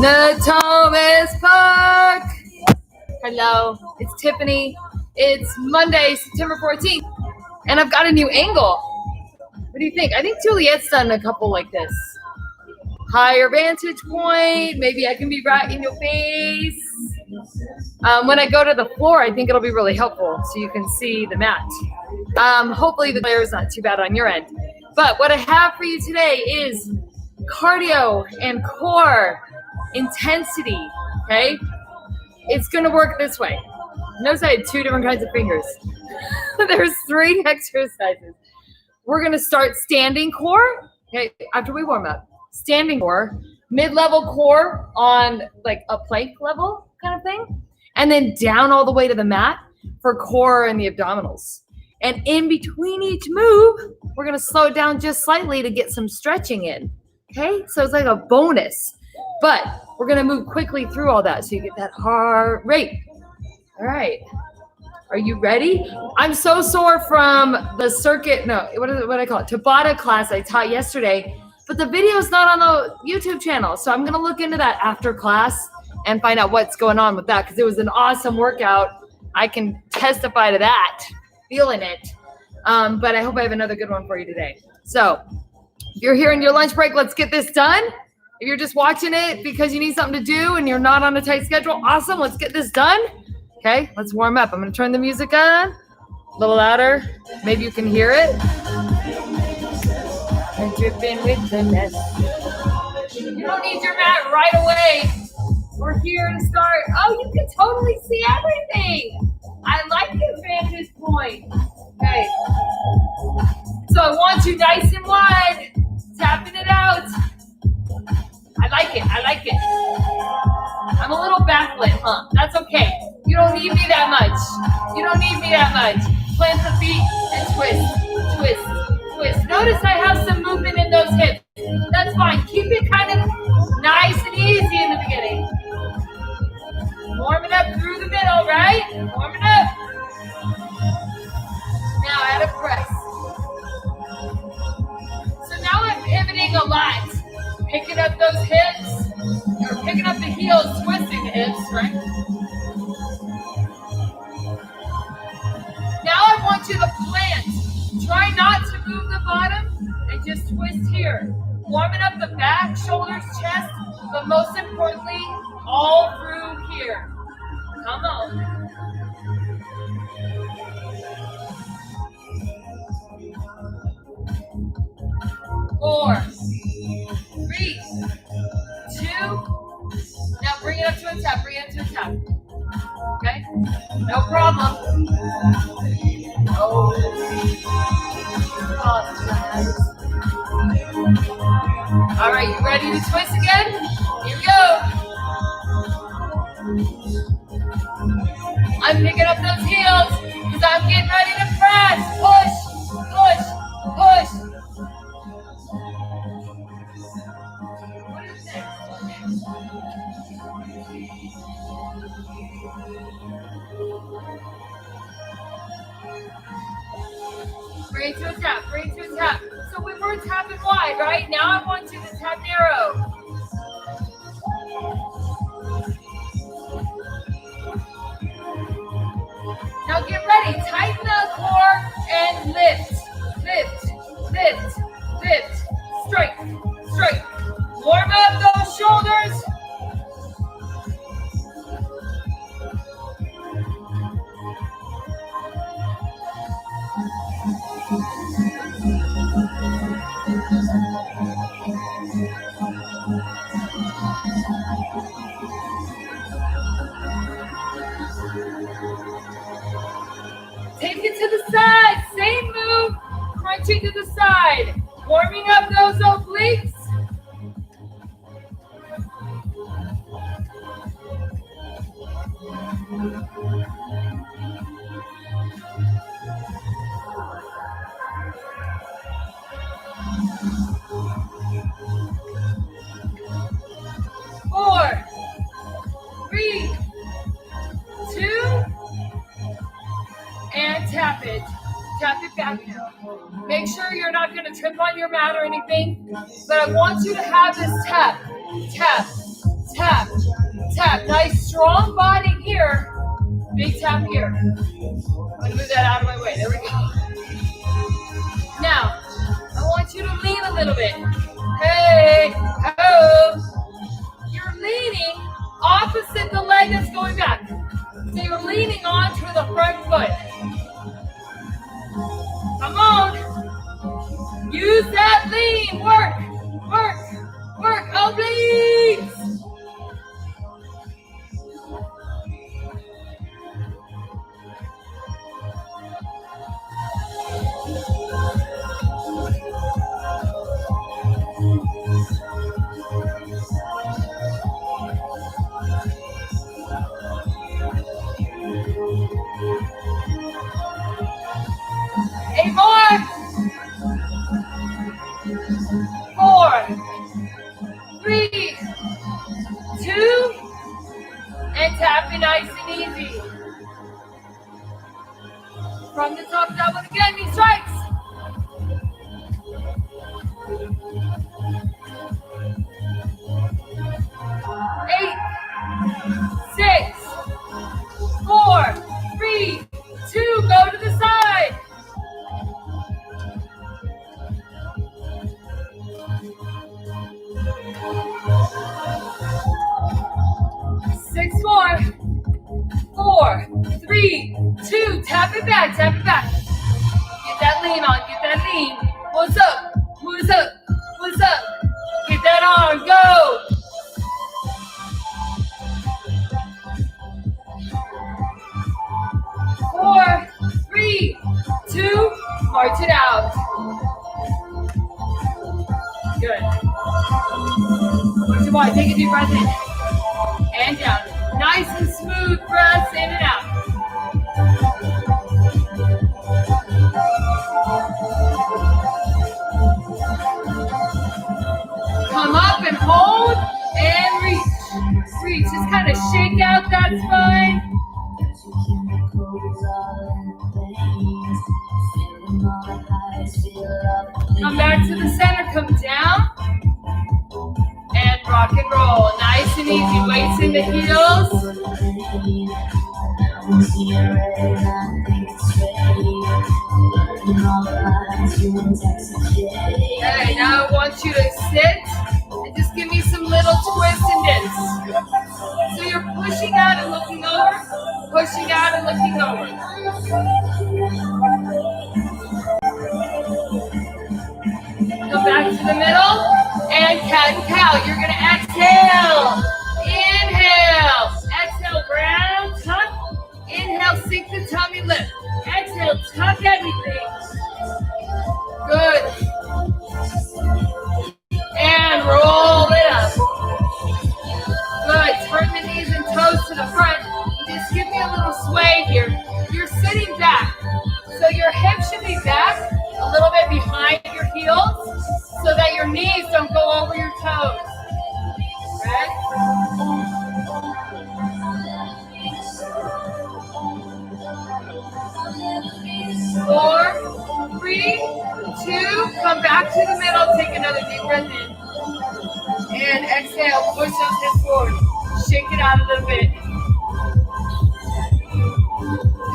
Thomas Park. Hello, it's Tiffany. It's Monday, September 14th, and I've got a new angle. What do you think? I think Juliet's done a couple like this. Higher vantage point. Maybe I can be right in your face. When I go to the floor, I think it'll be really helpful so you can see the mat. Hopefully the glare is not too bad on your end. But what I have for you today is cardio and core intensity, okay? It's going to work this way. Notice I had two different kinds of fingers. There's 3 exercises. We're going to start standing core, okay, after we warm up. Standing core, mid-level core on like a plank level kind of thing, and then down all the way to the mat for core and the abdominals. And in between each move, we're going to slow it down just slightly to get some stretching in, okay? So it's like a bonus, but we're going to move quickly through all that so you get that heart rate. All right. Are you ready? I'm so sore from the circuit. No, what do I call it? Tabata class I taught yesterday, but the video is not on the YouTube channel. So I'm going to look into that after class and find out what's going on with that because it was an awesome workout. I can testify to that, feeling it. But I hope I have another good one for you today. So if you're here in your lunch break, let's get this done. If you're just watching it because you need something to do and you're not on a tight schedule, awesome. Let's get this done. Okay, let's warm up. I'm going to turn the music on a little louder. Maybe you can hear it. I'm dripping with the mess. You don't need your mat right away. We're here to start. Oh, you can totally see everything. I like your vantage point. Okay. So I want you nice and wide, tapping it out. I like it. I like it. I'm a little backlit, huh? That's okay. You don't need me that much. You don't need me that much. Plant the feet and twist, twist, twist. Notice I have some movement in those hips. That's fine. Keep it kind of nice and easy in the beginning. Warm it up through the middle, right? Warm it up. Now add a press. So now I'm pivoting a lot. Picking up those hips, or picking up the heels, twisting the hips, right? Now I want you to plant. Try not to move the bottom and just twist here. Warming up the back, shoulders, chest, but most importantly, all through here. Come on. 4, 3, 2. Now bring it up to a tap. Bring it up to a tap. Okay? No problem. Oh. All right, you ready to twist again? Here we go. I'm picking up those heels because I'm getting ready to press. Push, push, push. What is this? Bring it to a tap, bring it to a tap. So we were tapping wide, right? Now I want you to tap narrow. Now get ready, tighten the core and lift, lift, lift, lift. Straight, straight. Warm up those shoulders. Take it to the side. Same move. Crunching to the side. Warming up those obliques. Four, 3, 2, and tap it. Tap it back now. Make sure you're not going to trip on your mat or anything, but I want you to have this tap, tap, tap, tap. Nice strong body here. Big tap here. I'm gonna move that out of my way. There we go. Now, I want you to lean a little bit. Hey, oh. You're leaning opposite the leg that's going back. So you're leaning onto the front foot. Come on. Use that lean. Work, work, work. Obliques. Eight more. 4, 3, 2, and tap it nice and easy. From the top down again, these strikes. 8, 6, 4, 3, 2, go to the side. 6 more. 4, 3, 2, tap it back, tap it back. Get that lean on, get that lean. What's up? What's up? What's up? Get that on, go. 4, 3, 2, march it out. Good. March it wide, take a deep breath in. And down. Nice and smooth breaths in and out. Come up and hold and reach. Reach. Just kind of shake out that spine. Come back to the center. Come down. And rock and roll. Nice and easy. Weights in the heels. Okay, now I want you to sit and just give me some little twists and dips. So you're pushing out and looking over, pushing out and looking over. Come back to the middle. And cat and cow. You're going to exhale. Inhale. Exhale, round, tuck. Inhale, sink the tummy, lift. Exhale, tuck everything. Good. And roll it up. Good. Turn the knees and toes to the front. Just give me a little sway here. You're sitting back. So your hips should be back a little bit behind your heels so that your knees don't go over your toes. Right? 4, 3, 2, come back to the middle, take another deep breath in. And exhale, push those hips forward. Shake it out a little bit.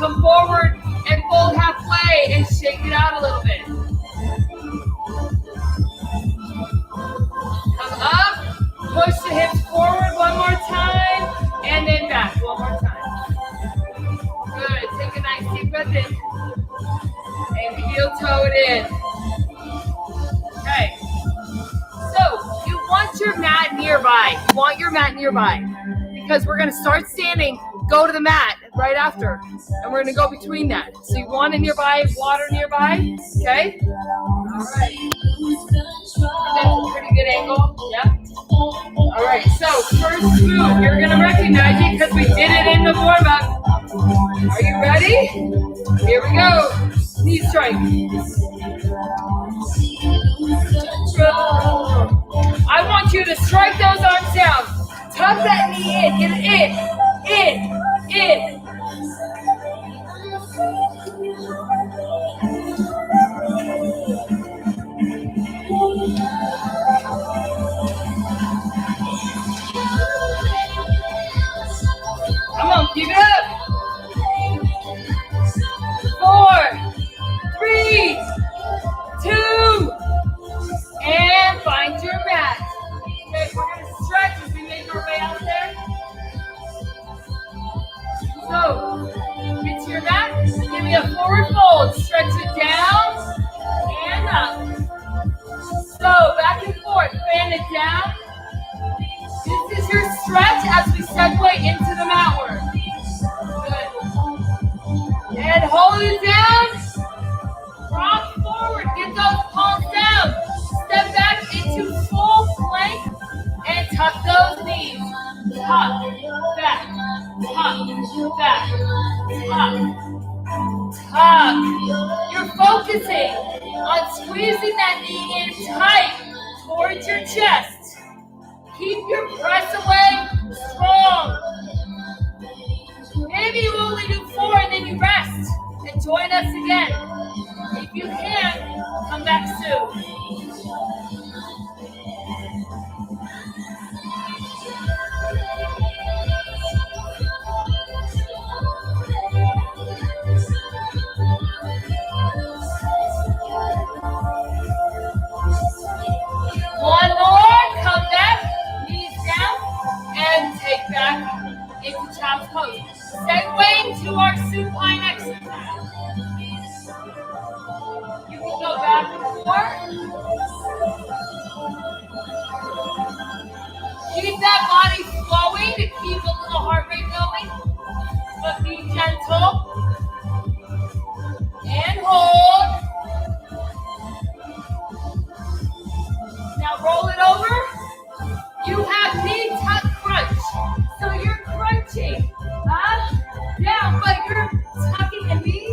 Come forward and fold halfway and shake it out a little bit. Come up, push the hips forward one more time, and then back one more time. Good, take a nice deep breath in. And heel toe it in. Okay. So, you want your mat nearby. You want your mat nearby. Because we're going to start standing, go to the mat right after. And we're going to go between that. So you want it nearby, water nearby. Okay? Alright. That's a pretty good angle. Yeah. Alright, so first move, you're going to recognize it because we did it in the warm-up. Are you ready? Here we go. Knee strike. I want you to strike those arms down. Tuck that knee in. Get it in. down. This is your stretch as we segue into the mat work. Good. And hold it down. Rock forward. Get those palms down. Step back into full plank and tuck those knees. Tuck, back, tuck, back, tuck. You're focusing on squeezing that knee in tight towards your chest. Keep your press away strong. Maybe you only do 4 and then you rest and join us again. If you can, come back soon. One more, come back, knees down, and take back into child's pose. Segueing to our supine exercise. You can go back and forth. Keep that body flowing to keep a little heart rate going, but be gentle. And hold. Now roll it over. You have knee tuck crunch. So you're crunching up, down, but you're tucking a knee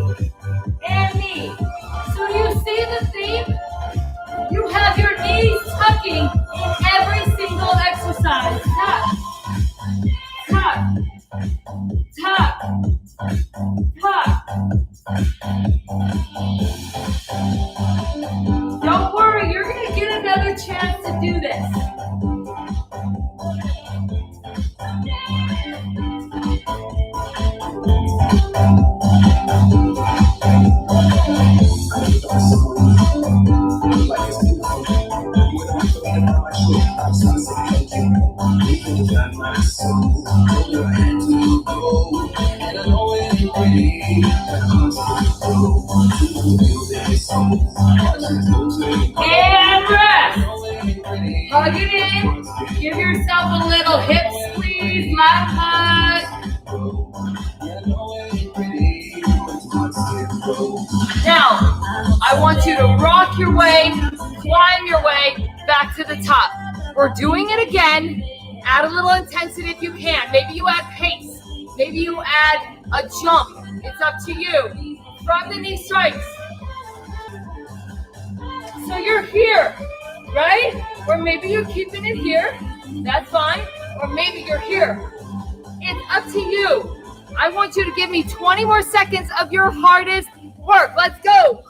and knee. So you see the theme? You have your knees tucking in every single exercise. Tuck, tuck, tuck, tuck. Don't worry, you're going to get another chance to do this. And rest. Hug it in. Give yourself a little hip squeeze, lat hug. Now, I want you to rock your way, climb your way back to the top. We're doing it again. Add a little intensity if you can. Maybe you add pace. Maybe you add a jump. It's up to you. From the knee strikes. So you're here, right? Or maybe you're keeping it here. That's fine. Or maybe you're here. It's up to you. I want you to give me 20 more seconds of your hardest work. Let's go.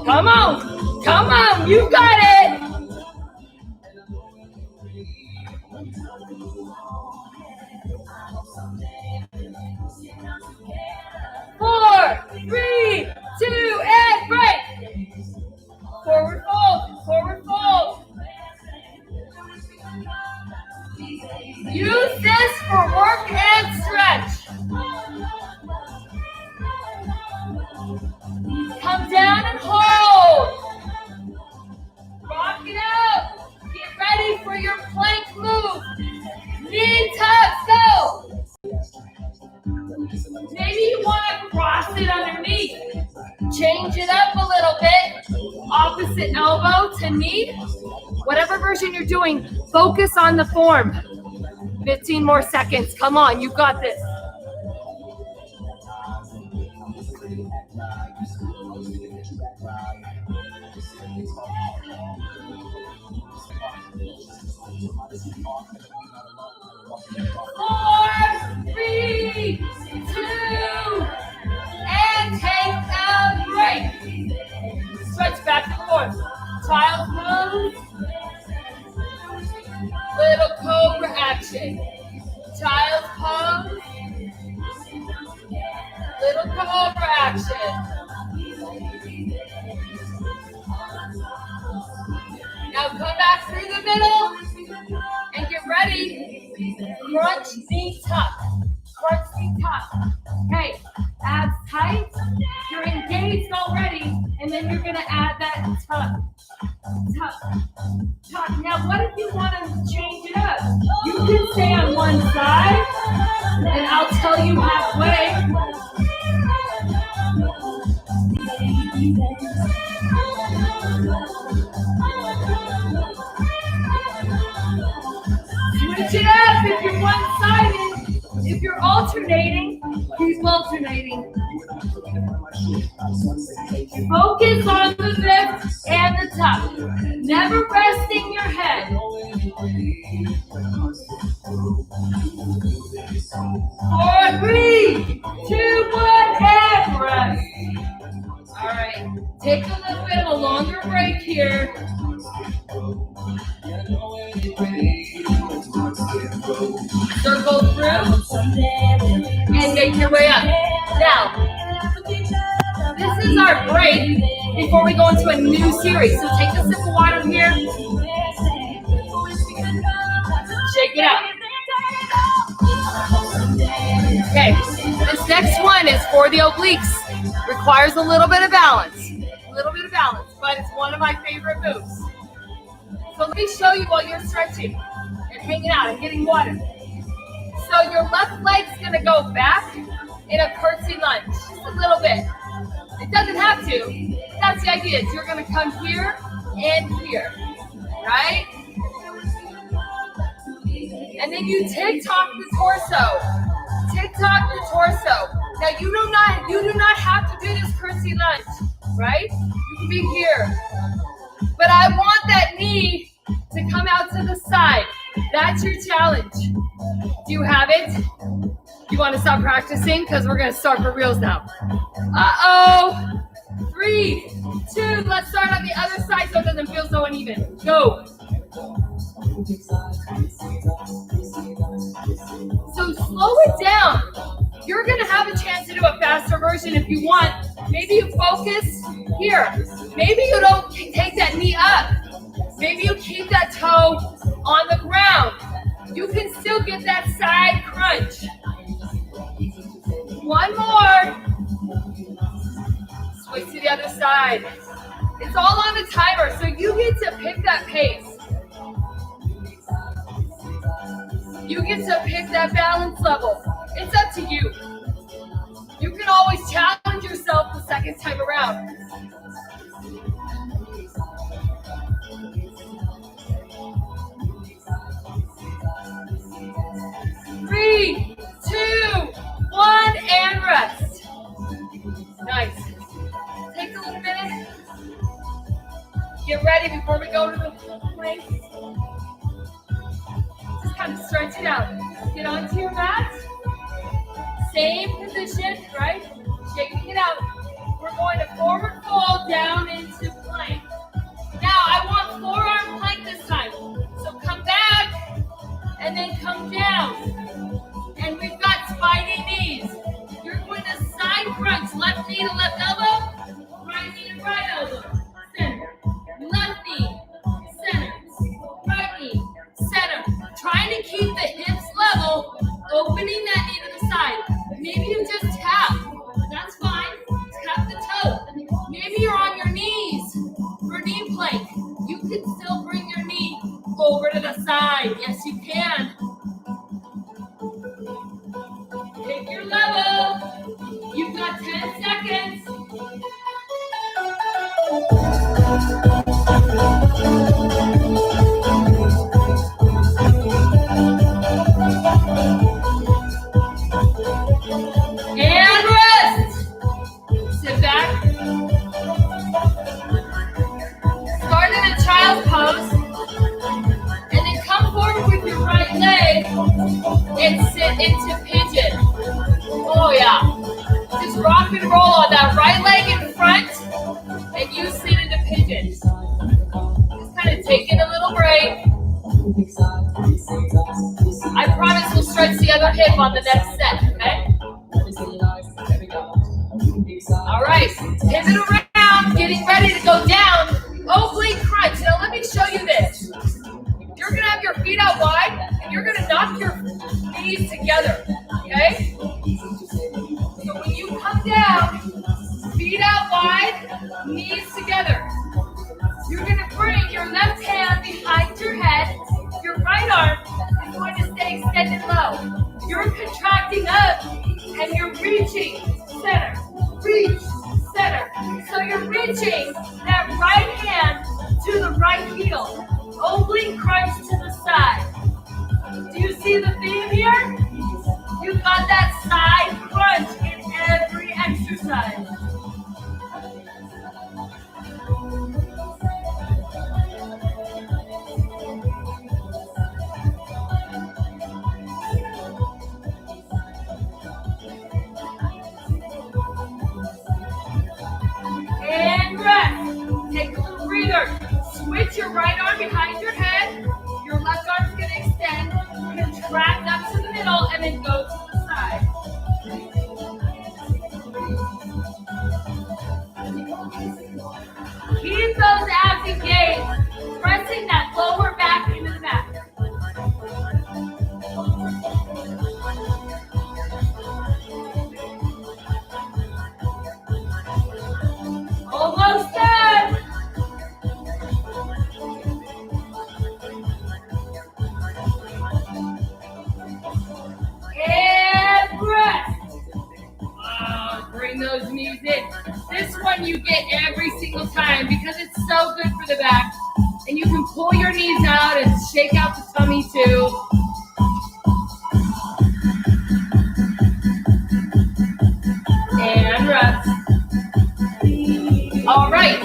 Come on. Come on. You got it. 4, 3, 2, and break. Forward fold, forward fold. Use this for work and stretch. Come down and hold. Rock it out. Get ready for your plank move. Knee tucks, go. Maybe you want to cross it underneath. Change it up a little bit. Opposite elbow to knee. Whatever version you're doing, focus on the form. 15 more seconds. Come on, you got this. Four, 3, 2, and take a break. Stretch back and forth. Child pose. Little cobra action. Child pose. Little cobra action. Now come back through the middle and get ready. Crunch knee tuck. Crunch knee tuck. Okay, abs tight. You're engaged already, and then you're gonna add that tuck. Now, what if you want to change it up? You can stay on one side, and I'll tell you halfway. Switch it up if you're one-sided. If you're alternating, keep alternating. Focus on the lift and the tuck. Never resting your head. 4, 3, 2, 1, and rest. All right, take a little bit of a longer break here. Circle through and make your way up. Now, this is our break before we go into a new series. So take a sip of water here. Shake it out. Okay, this next one is for the obliques. Requires a little bit of balance. But it's one of my favorite moves. So let me show you while you're stretching and hanging out and getting water. So your left leg's gonna go back in a curtsy lunge, just a little bit. It doesn't have to. That's the idea. You're gonna come here and here, right? And then you tick-tock the torso. Tick-tock the torso. Now you do not have to do this curtsy lunge, right? You can be here. But I want that knee to come out to the side. That's your challenge. Do you have it? You want to stop practicing? Because we're going to start for reals now. Uh-oh. 3, 2, let's start on the other side so it doesn't feel so uneven. Go. So slow it down. You're going to have a chance to do a faster version if you want. Maybe you focus here. Maybe you don't take that knee up. Maybe you keep that toe on the ground. You can still get that side crunch. One more. Switch to the other side. It's all on the timer, so you get to pick that pace. You get to pick that balance level. It's up to you. You can always challenge yourself the second time around. Three, 2, 1, and rest. Nice. Take a little minute. Get ready before we go to the plank. Just kind of stretch it out. Get onto your mat. Same position, right? Shaking it out. We're going to forward fold down into plank. Now I want forearm plank this time. So come back and then come down. And we've got spiny knees. You're going to side crunch. Left knee to left elbow. Right knee to right elbow. Center. Left knee. Center. Right knee. Center. Trying to keep the hips level. Opening that knee to the side. Maybe you just tap. That's fine. Tap the toe. Maybe you're on your knees for knee plank. You can still bring your knee over to the side. Yes, you can. Pick your level. You've got 10 seconds. And rest. Sit back. Start in a child's pose. And then come forward with your right leg and sit into pigeon. Oh yeah. Just rock and roll on that right leg in front and you sit into pigeon. Just kind of taking a little break. I promise we'll stretch the other hip on the next set, okay? All right, pivot around, getting ready to go down. Oblique crunch. Now let me show you this. You're gonna have your feet out wide and you're gonna knock your knees together, okay? So when you come 5 knees together. You're going to bring your left hand behind your head. Your right arm is going to stay extended low. You're contracting up and you're reaching center. Reach, center. So you're reaching that right hand to the right heel. Oblique crunch to the side. Do you see the theme here? You've got that side crunch in every exercise. And rest. Take a little breather. Switch your right arm behind your head. Your left arm's going to extend. Contract up to the middle and then go to the side. Keep those abs engaged. Pressing that lower back into the mat. Almost done. And rest. Bring those knees in. This one you get every single time because it's so good for the back. And you can pull your knees out and shake out the tummy too. And rest. All right,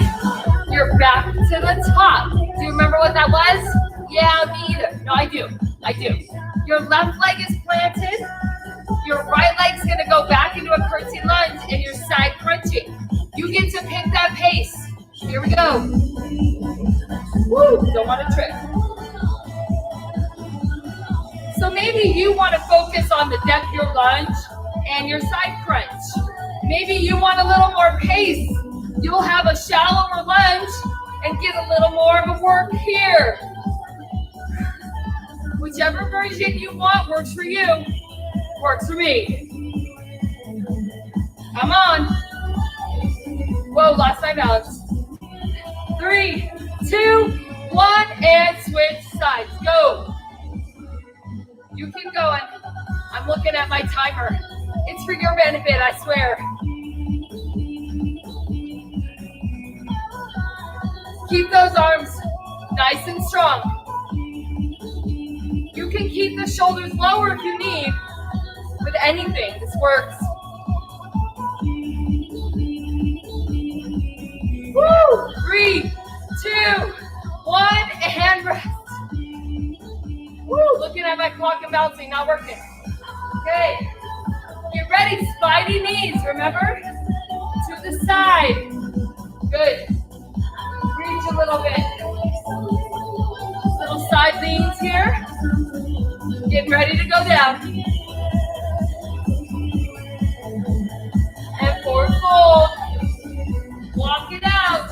you're back to the top. Do you remember what that was? Yeah, me either. No, I do. Your left leg is planted. Your right leg's gonna go back into a curtsy lunge and your side crunching. You get to pick that pace. Here we go. Woo, don't want to trip. So maybe you want to focus on the depth of your lunge and your side crunch. Maybe you want a little more pace. You'll have a shallower lunge and get a little more of a work here. Whichever version you want works for you, works for me. Come on. Whoa, lost my balance. 3, 2, 1, and switch sides. Go. You keep going. I'm looking at my timer. It's for your benefit, I swear. Keep those arms nice and strong. You can keep the shoulders lower if you need. With anything, this works. Woo! 3, 2, 1, and rest. Woo! Looking at my clock and bouncing, not working. Okay. Get ready, spidey knees, remember? To the side. Good. Reach a little bit. Little side leans here. Get ready to go down. And forward fold. Walk it out.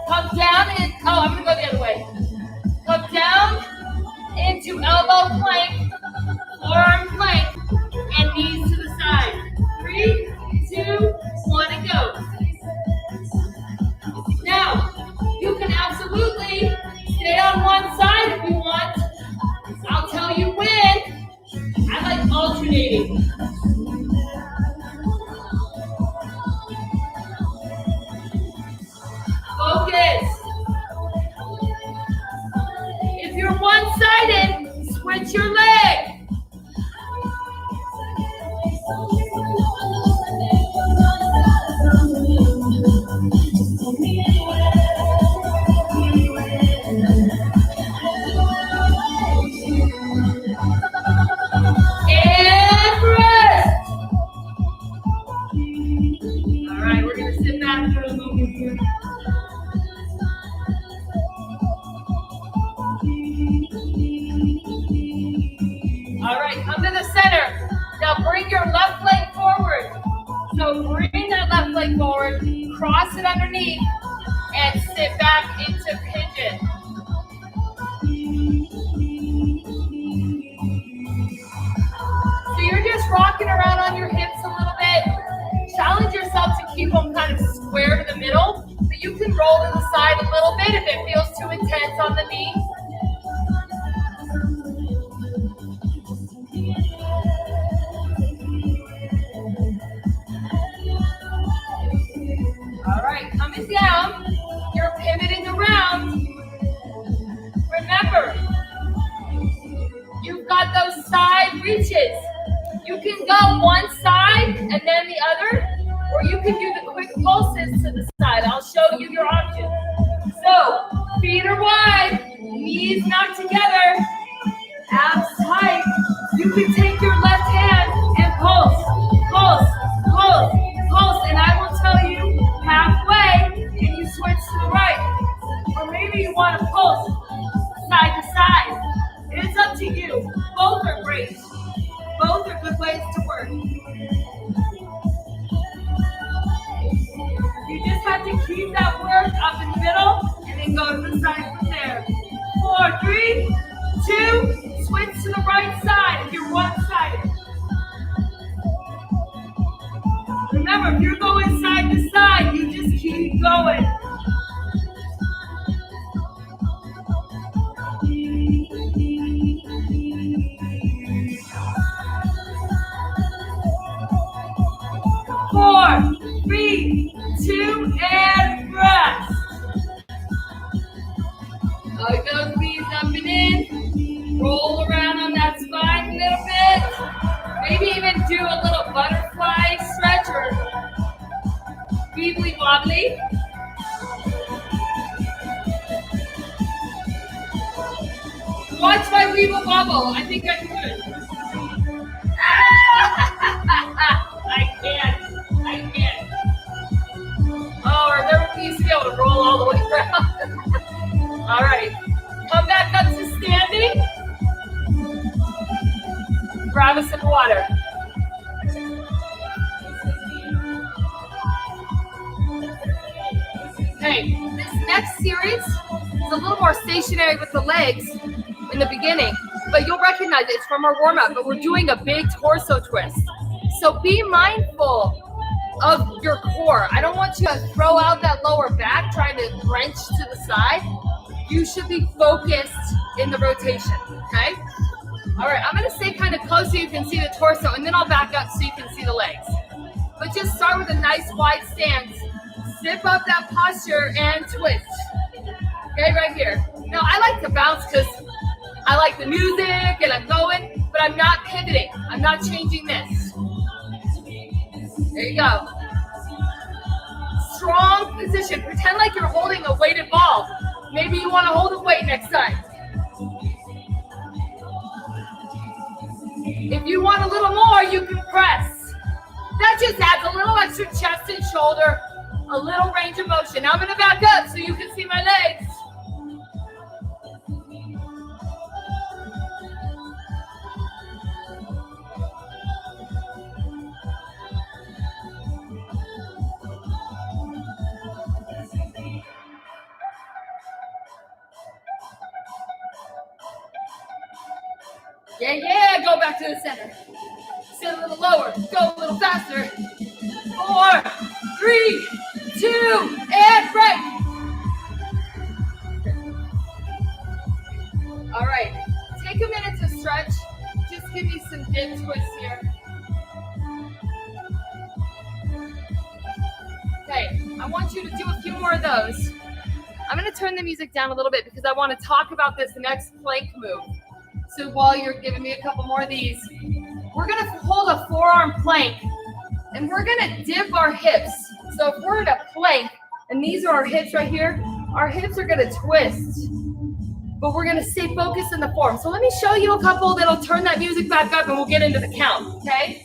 Come down and, I'm going to go the other way. Come down into elbow plank, forearm plank, and knees to the side. 3, 2, 1, and go. Now, you can absolutely stay on one side if you want. I'll tell you when. I like alternating. Focus. If you're one-sided, switch your leg. And rest. All right, we're going to sit back for a moment here. All right, come to the center. Now bring your left leg forward. So bring that left leg forward, cross it underneath, and sit back into pigeon. So you're just rocking around on your hips a little bit. Challenge yourself to keep them kind of square to the middle, but you can roll to the side a little bit if it feels too intense on the knee. All right, coming down, you're pivoting around. Remember, you've got those side reaches. You can go one side and then the other, or you can do the quick pulses to the side. I'll show you your options. So, feet are wide, knees knocked together, abs tight. You can take your left hand and pulse, pulse, pulse, pulse, and I will tell you halfway, and you switch to the right. Or maybe you want to pulse side to side. It is up to you. Both are great. Both are good ways to work. You just have to keep that work up in the middle and then go to the side from there. 4, 3, 2, switch to the right side if you're one-sided. Remember, if you're going side to side, you just keep going. Four, 3, 2, and rest. Hug those knees up and in. Roll around on that spine a little bit. Maybe even do a little butterfly stretch or weebly wobbly. Watch my weeble wobble. I think I can do it. I can't. Oh, or there needs to be able to roll all the way around. All right. Come back up to standing. Grab us some water. Okay, this next series is a little more stationary with the legs in the beginning, but you'll recognize it's from our warm-up, but we're doing a big torso twist. So be mindful of your core. I don't want you to throw out that lower back trying to wrench to the side. You should be focused in the rotation, okay? All right, I'm gonna stay kind of close so you can see the torso, and then I'll back up so you can see the legs. But just start with a nice wide stance. Zip up that posture and twist. Okay, right here. Now, I like to bounce because I like the music and I'm going, but I'm not pivoting. I'm not changing this. There you go. Strong position. Pretend like you're holding a weighted ball. Maybe you want to hold a weight next time. If you want a little more, you can press. That just adds a little extra chest and shoulder, a little range of motion. Now I'm going to back up so you can see my legs. Yeah, go back to the center. Sit a little lower, go a little faster. 4, 3, 2, and break. All right, take a minute to stretch. Just give me some dip twists here. Okay, I want you to do a few more of those. I'm gonna turn the music down a little bit because I want to talk about this next plank move. So while you're giving me a couple more of these, we're gonna hold a forearm plank and we're gonna dip our hips. So if we're in a plank and these are our hips right here, our hips are gonna twist, but we're gonna stay focused in the form. So let me show you a couple that'll turn that music back up and we'll get into the count, okay?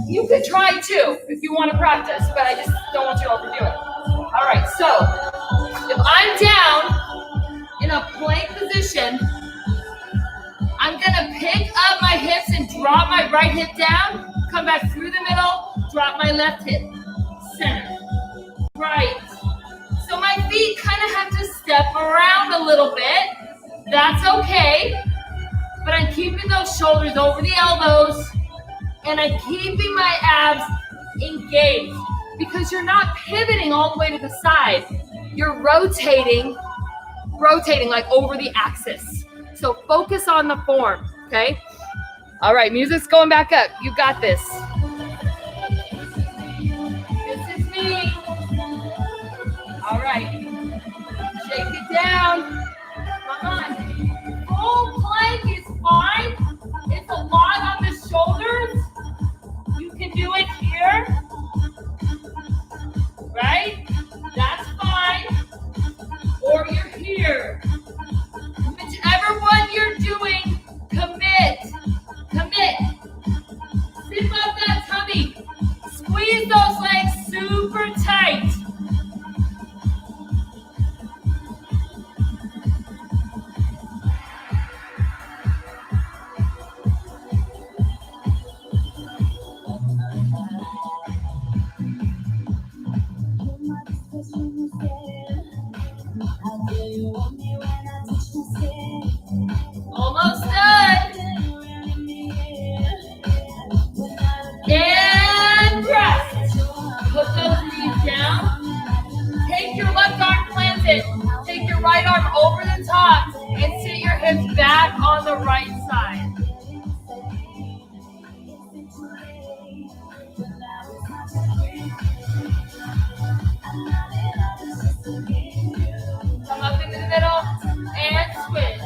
You could try too if you wanna practice, but I just don't want you to overdo it. All right, so if I'm down in a plank position, I'm gonna pick up my hips and drop my right hip down, come back through the middle, drop my left hip, center, right. So my feet kind of have to step around a little bit. That's okay, but I'm keeping those shoulders over the elbows and I'm keeping my abs engaged. because you're not pivoting all the way to the side. You're rotating like over the axis. So focus on the form, okay? All right, music's going back up. You got this. This is me. All right. Shake it down. Come on. Full plank is fine. It's a lot on the shoulders. You can do it here. Right? That's fine. Or you're here. Whichever one you're doing, commit. Commit. Zip up that tummy. Squeeze those legs super tight. Almost done. And rest. Put those knees down. Take your left arm planted. Take your right arm over the top and sit your hips back on the right side. Come up into the middle and switch.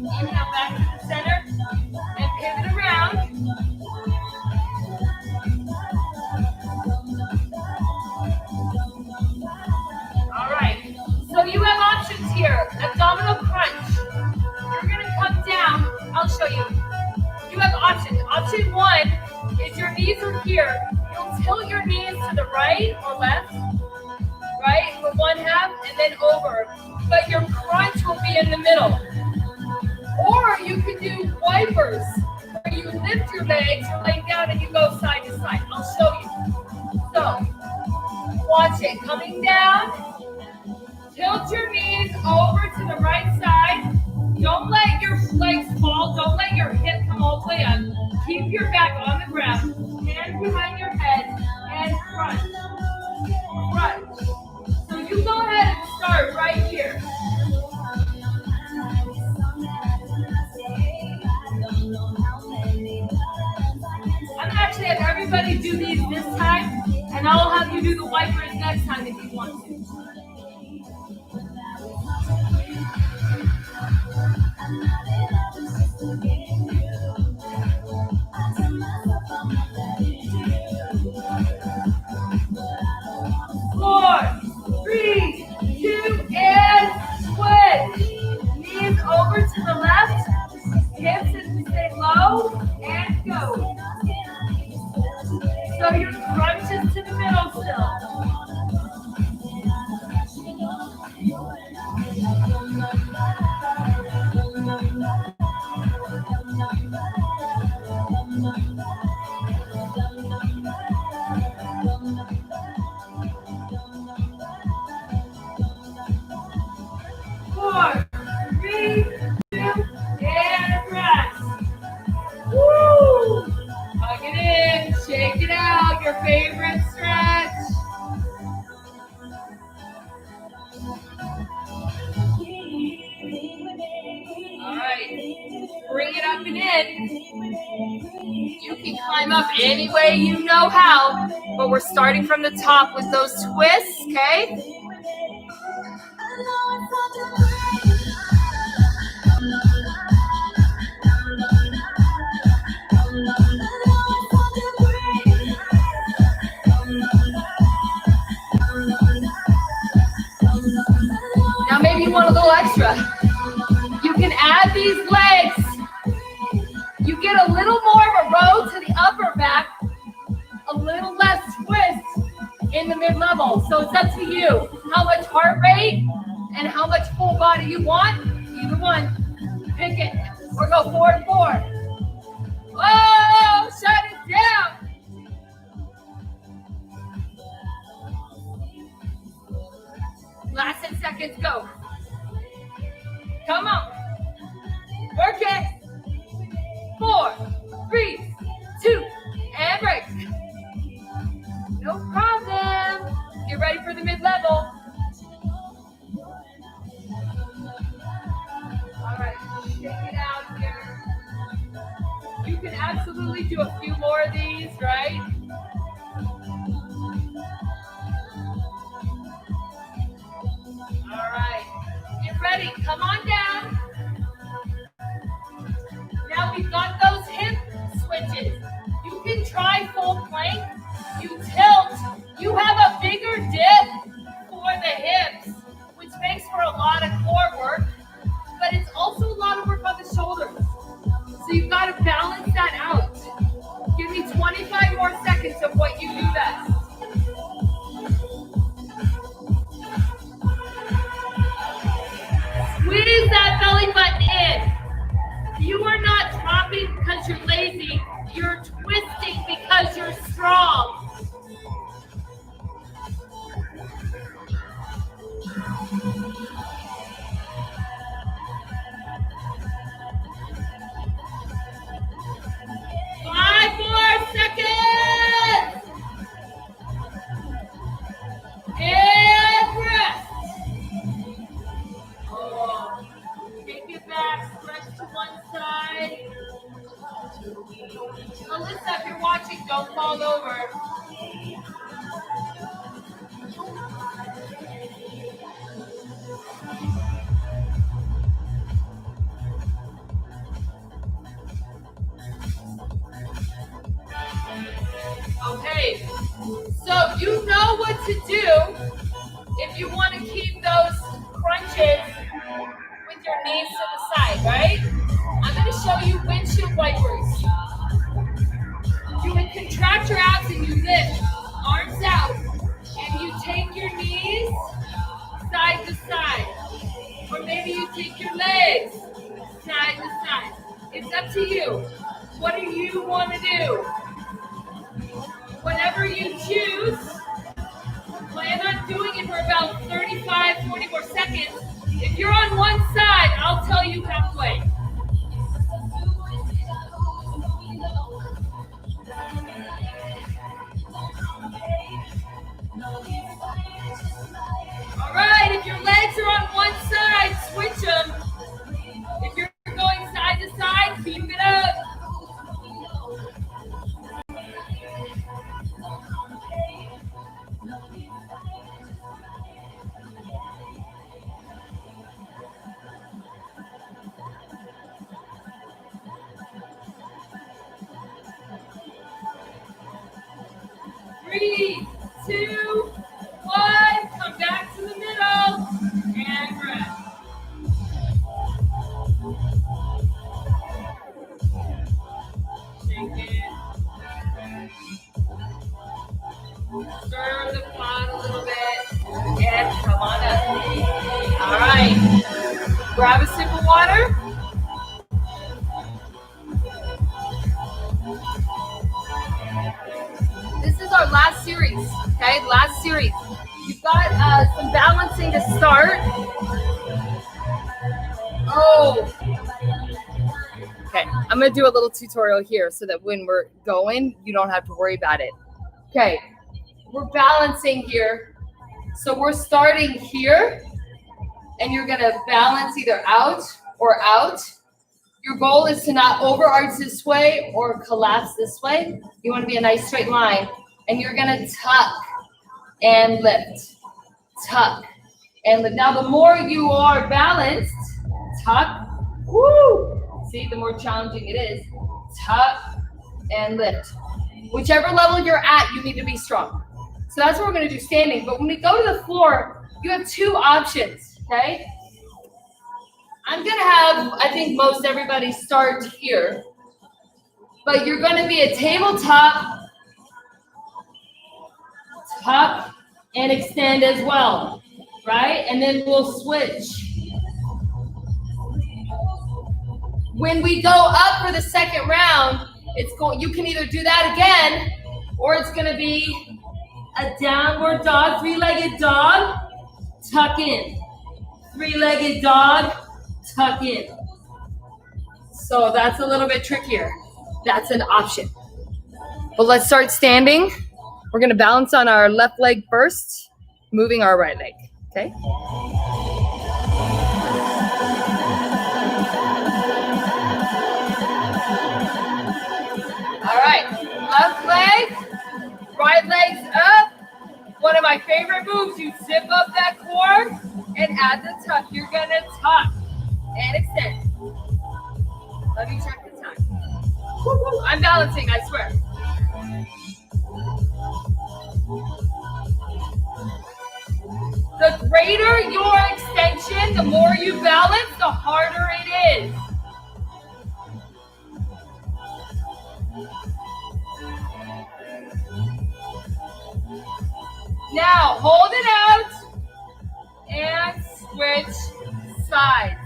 Inhale back to the center and pivot around. All right, so you have options here. Abdominal crunch. You're gonna come down. I'll show you. You have options. Option one is your knees are here. You'll tilt your knees to the right or left, right, for one half, and then over. But your crunch will be in the middle. Or you can do wipers, where you lift your legs, you're laying down, and you go side to side. I'll show you. So, watch it. Coming down. Tilt your knees over to the right side. Don't let your legs fall. Don't let your hip come all the way up. Keep your back on the ground. Hands behind your head and crunch. Crunch. So you go ahead and start right here. I'm actually have everybody do these this time, and I'll have you do the wipers next time if you want to. Four, three, two, and switch. Knees over to the left, hips and stay low, and go. So your crunch is to the middle still. Four, three, two, and rest. Woo! Hug it in, shake it out, your favorite stretch. All right, bring it up and in. You can climb up any way you know how, but we're starting from the top with those twists, okay? Now maybe you want a little extra. You can add these legs. You get a little more of a row to the upper back, a little less twist in the mid-level. So it's up to you how much heart rate and how much full body you want. Either one. Pick it. Or go 4 and 4. Whoa! Shut it down. Last 10 seconds, go. You can absolutely do a few more of these, right? All right. Get ready. Come on down. Now we've got those hip switches. You can try full plank. You tilt. You have a bigger dip for the hips, which makes for a lot of core work, but it's also a lot of work on the shoulders. So you've got to balance that out. Give me 25 more seconds of what you do best. Squeeze that belly button in. You are not dropping because you're lazy. You're twisting because you're strong. Five more seconds. And rest. Oh, take it back, stretch to one side. Alyssa, if you're watching, don't fall over. Okay, so you know what to do if you want to keep those crunches with your knees to the side, right? I'm going to show you windshield wipers. You would contract your abs and you lift, arms out, and you take your knees side to side. Or maybe you take your legs side to side. It's up to you. What do you want to do? Whatever you choose, plan on doing it for about 35, 40 more seconds. If you're on one side, I'll tell you halfway. All right, if your legs are on one side, switch them. If you're going side to side, keep it up. Three, two, one. Come back to the middle and rest. Shake it. Stir the quad a little bit and come on up. All right. Grab a sip of water. This is our last series, okay? Last series. You've got some balancing to start. Oh. Okay, I'm going to do a little tutorial here so that when we're going, you don't have to worry about it. Okay, we're balancing here. So we're starting here, and you're going to balance either out or out. Your goal is to not overarch this way or collapse this way. You want to be a nice straight line. And you're going to tuck and lift. Tuck and lift. Now, the more you are balanced, tuck, woo! See, the more challenging it is. Tuck and lift. Whichever level you're at, you need to be strong. So that's what we're going to do standing. But when we go to the floor, you have two options, okay? I'm going to have, I think most everybody start here. But you're going to be a tabletop, tuck, and extend as well, right? And then we'll switch. When we go up for the second round, you can either do that again, or it's going to be a downward dog, three-legged dog, tuck in. Three-legged dog, tuck in. So that's a little bit trickier. That's an option. But let's start standing. We're going to balance on our left leg first, moving our right leg, okay? moves. You zip up that core and add the tuck. You're gonna tuck and extend. Let me check the time. I'm balancing, I swear. The greater your extension, the more you balance, the harder it is. Now, hold it out and switch sides.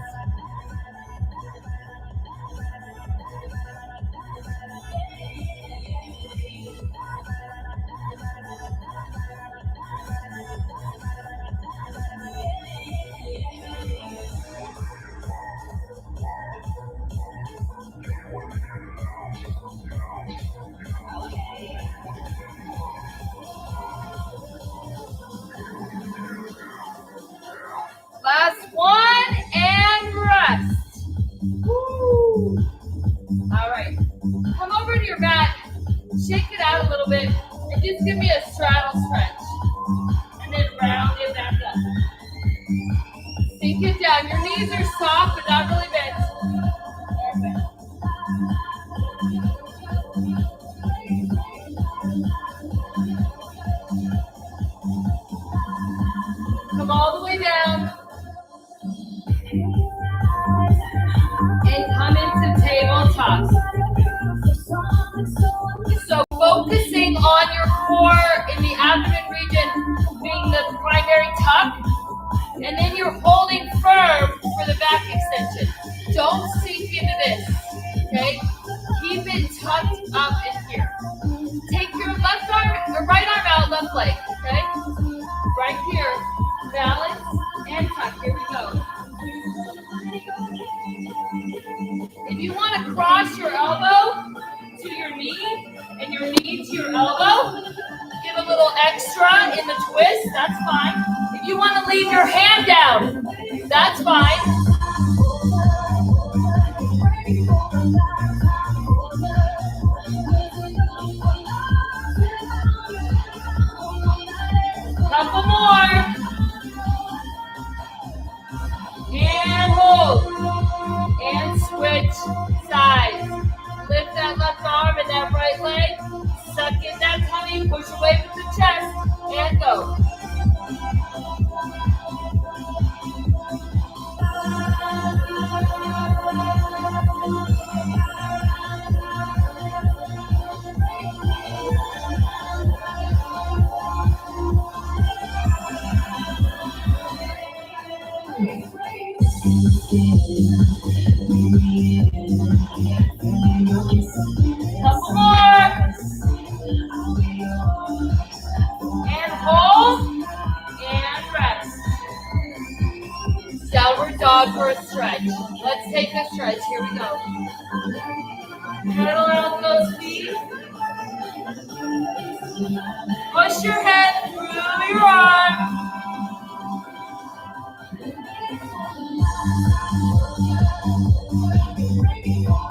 Last one and rest. Woo. All right. Come over to your mat, shake it out a little bit, and just give me a straddle stretch. And then round it back up. Sink it down. Your knees are soft, but not really bent. Perfect. Come all the way down. And come into tabletop. So focusing on your core in the abdomen region being the primary tuck, and then you're holding firm for the back extension. Don't sink into this, okay? Keep it tucked up in here. Take your left arm, or right arm out, left leg, okay? Right here, balance and tuck. Here we go. If you want to cross your elbow to your knee and your knee to your elbow, give a little extra in the twist, that's fine. If you want to leave your hand down, that's fine. Couple more. And hold. And switch sides. Lift that left arm and that right leg. Suck in that tummy. Push away with the chest. And go. Couple more. And hold. And rest. Downward dog for a stretch. Let's take a stretch. Here we go. Pedal out those feet. Push your head through your arm.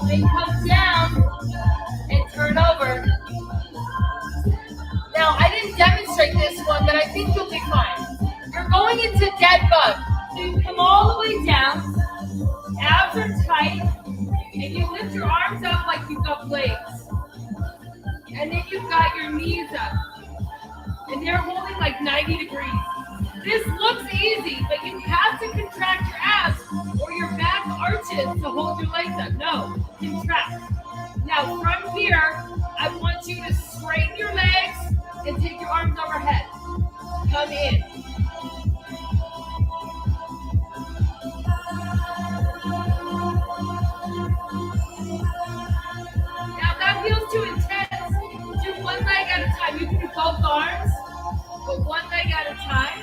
Then come down and turn over. Now, I didn't demonstrate this one, but I think you'll be fine. You're going into dead bug. So you come all the way down, abs are tight, and you lift your arms up like you've got blades. And then you've got your knees up. And they're holding like 90 degrees. This looks easy, but you have to contract your abs or your back arches to hold your legs up. No, contract. Now from here, I want you to straighten your legs and take your arms overhead. Come in. Now if that feels too intense, do one leg at a time. You can do both arms, but one leg at a time.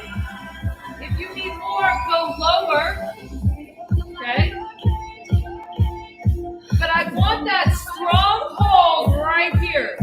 If you need more, go lower, okay? But I want that strong hold right here.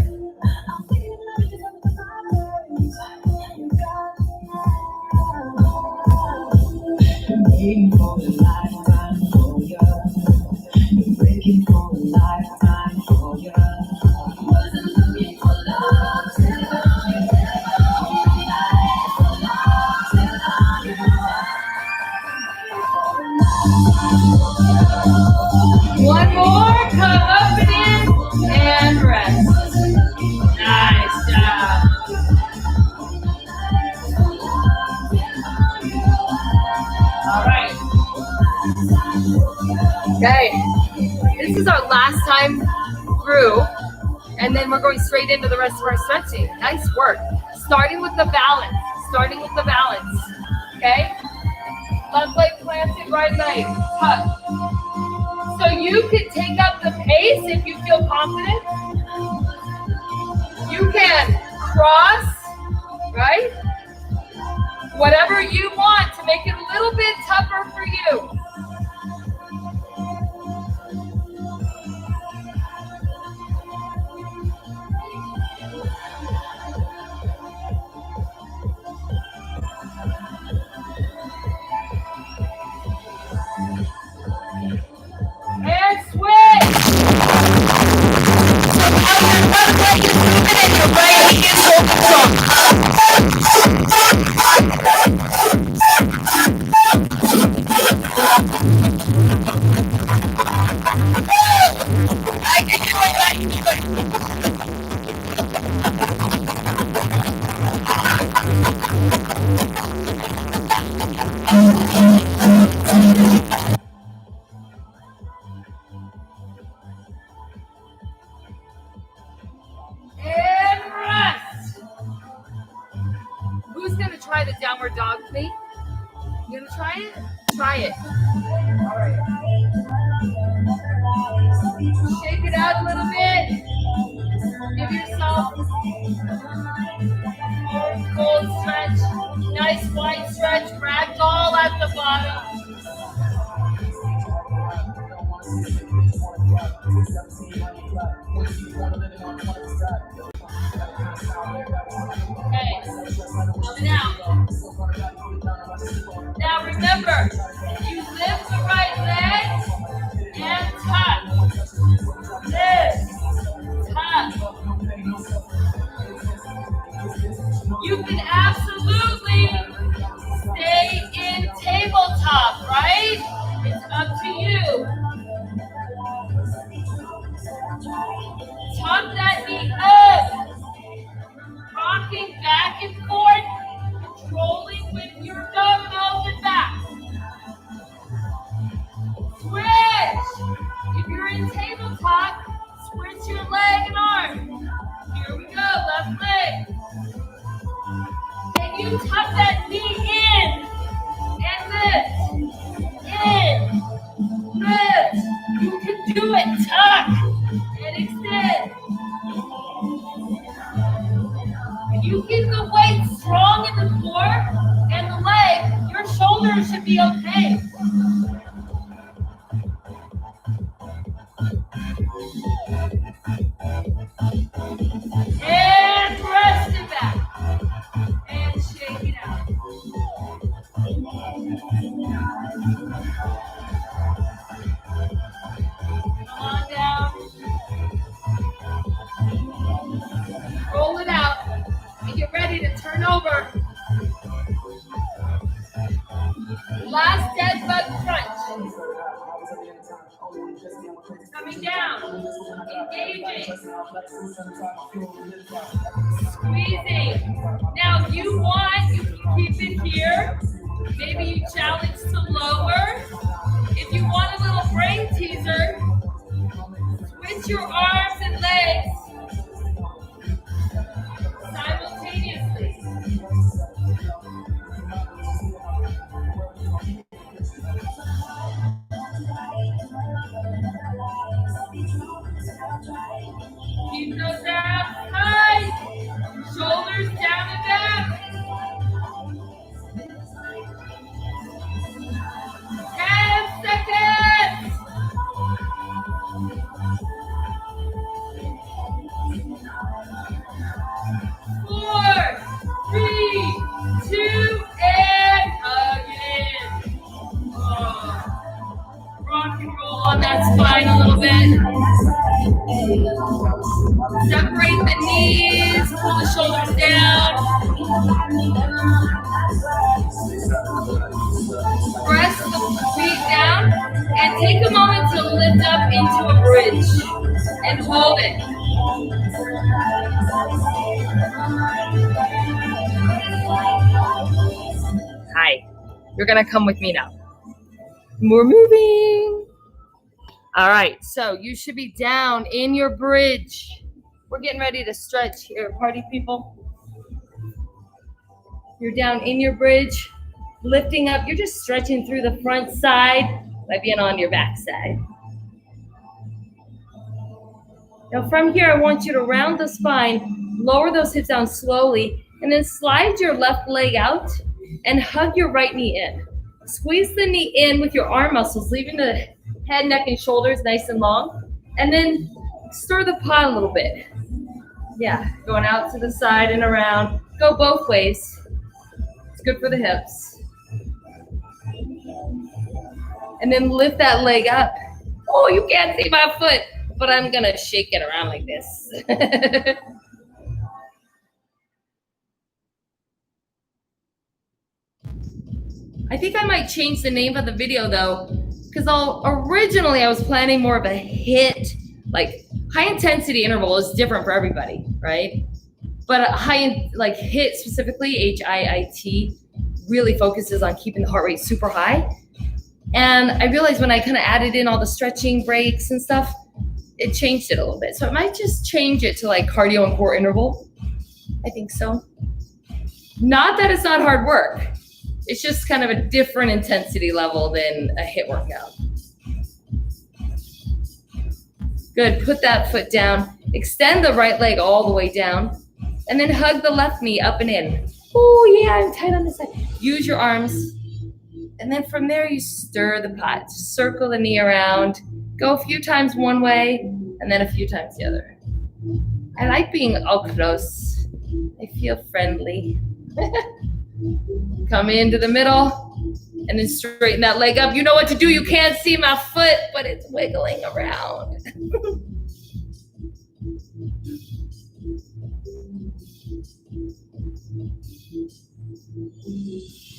come up and in, and rest. Nice job. All right. Okay. This is our last time through, and then we're going straight into the rest of our stretching. Nice work. Starting with the balance. Okay? Left leg planted, right leg tucked. So you can take up the pace if you feel confident. You can cross, right? Whatever you want to make it a little bit tougher for you. And switch. And rest. Who's going to try the downward dog with me? You going to try it? Try it. All right. Shake it out a little bit. Give yourself a cold stretch. Nice wide stretch. Ragdoll at the bottom. Okay. Now remember, you lift the right leg and tuck. Lift, tuck. You can absolutely stay in tabletop, right? It's up to you. Tuck that knee up. Rocking back and forth, controlling with your abdominals and back. Switch. If you're in tabletop, switch your leg and arm. Here we go, left leg. And you tuck that knee in and lift. In, lift. You can do it. Tuck and extend. You keep the weight strong in the core and the leg, your shoulders should be okay. And rest it back. And shake it out. Come on down. Roll it out. And get ready to turn over. Last dead bug crunch. Coming down. Engaging. Squeezing. Now if you want, you can keep it here. Maybe you challenge to lower. If you want a little brain teaser, switch your arms and legs simultaneously. Keep those abs tight. Shoulders down and back. 10 seconds. 4, 3, 2, and again. Rock and roll on that spine a little bit. Separate the knees, pull the shoulders down. Press the feet down and take a moment to lift up into a bridge. bridge and hold it. Hi, you're gonna come with me now. We're moving. All right, so you should be down in your bridge. We're getting ready to stretch here, party people. You're down in your bridge, lifting up. You're just stretching through the front side by being on your back side. Now from here, I want you to round the spine, lower those hips down slowly, and then slide your left leg out and hug your right knee in. Squeeze the knee in with your arm muscles, leaving the head, neck, and shoulders nice and long. And then stir the pot a little bit. Yeah, going out to the side and around. Go both ways. It's good for the hips. And then lift that leg up. Oh, you can't see my foot, but I'm gonna shake it around like this. I think I might change the name of the video though, because originally I was planning more of a HIIT, like high intensity interval is different for everybody, right? But a HIIT specifically, HIIT, really focuses on keeping the heart rate super high. And I realized when I kind of added in all the stretching breaks and stuff, it changed it a little bit. So I might just change it to like cardio and core interval. I think so. Not that it's not hard work. It's just kind of a different intensity level than a HIIT workout. Good, put that foot down. Extend the right leg all the way down. And then hug the left knee up and in. Oh yeah, I'm tight on this side. Use your arms. And then from there, you stir the pot. Just circle the knee around. Go a few times one way, and then a few times the other. I like being all close. I feel friendly. Come into the middle, and then straighten that leg up. You know what to do. You can't see my foot, but it's wiggling around.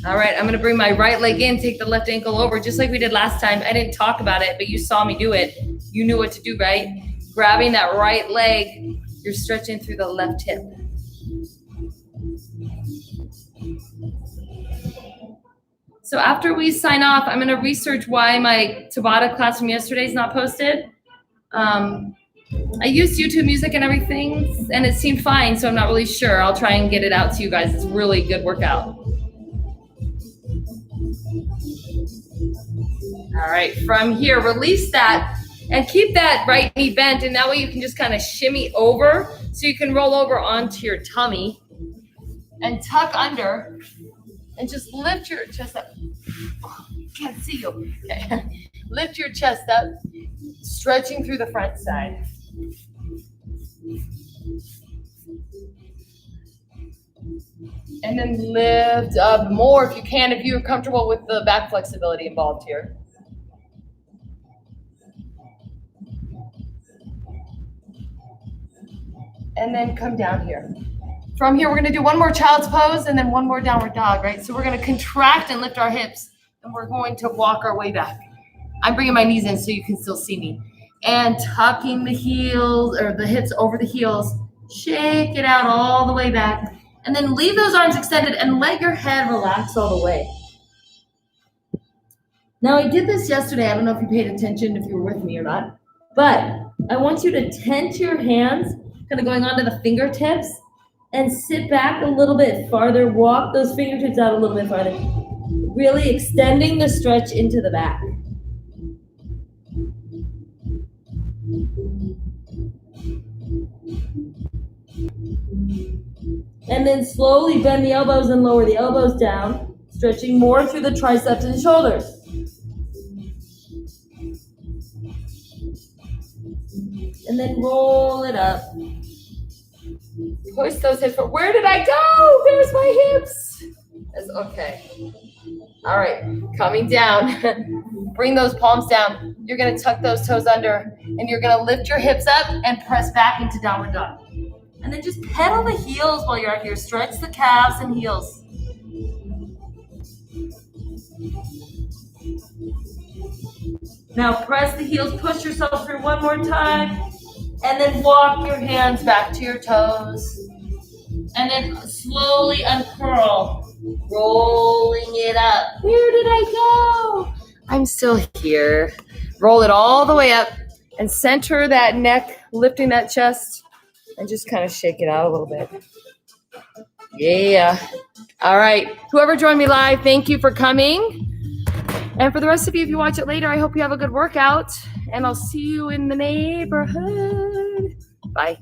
All right, I'm gonna bring my right leg in, take the left ankle over, just like we did last time. I didn't talk about it, but you saw me do it. You knew what to do, right? Grabbing that right leg, you're stretching through the left hip. So after we sign off, I'm gonna research why my Tabata class from yesterday is not posted. I used YouTube music and everything, and it seemed fine, so I'm not really sure. I'll try and get it out to you guys. It's a really good workout. All right, from here, release that and keep that right knee bent, and that way you can just kind of shimmy over so you can roll over onto your tummy and tuck under and just lift your chest up. Oh, can't see you. Okay. Lift your chest up, stretching through the front side. And then lift up more if you can, if you're comfortable with the back flexibility involved here. And then come down here. From here, we're gonna do one more child's pose and then one more downward dog, right? So we're gonna contract and lift our hips, and we're going to walk our way back. I'm bringing my knees in so you can still see me. And tucking the heels, or the hips over the heels. Shake it out all the way back. And then leave those arms extended and let your head relax all the way. Now, I did this yesterday. I don't know if you paid attention, if you were with me or not. But I want you to tense your hands, kind of going onto the fingertips, and sit back a little bit farther. Walk those fingertips out a little bit farther. Really extending the stretch into the back. And then slowly bend the elbows and lower the elbows down, stretching more through the triceps and shoulders. And then roll it up. Push those hips forward. Where did I go? There's my hips. That's okay. All right, coming down. Bring those palms down. You're gonna tuck those toes under, and you're gonna lift your hips up and press back into downward dog. And then just pedal the heels while you're out here. Stretch the calves and heels. Now press the heels, push yourself through one more time, and then walk your hands back to your toes. And then slowly uncurl, rolling it up. Where did I go? I'm still here. Roll it all the way up and center that neck, lifting that chest, and just kind of shake it out a little bit. Yeah. All right. Whoever joined me live, thank you for coming. And for the rest of you, if you watch it later, I hope you have a good workout. And I'll see you in the neighborhood. Bye.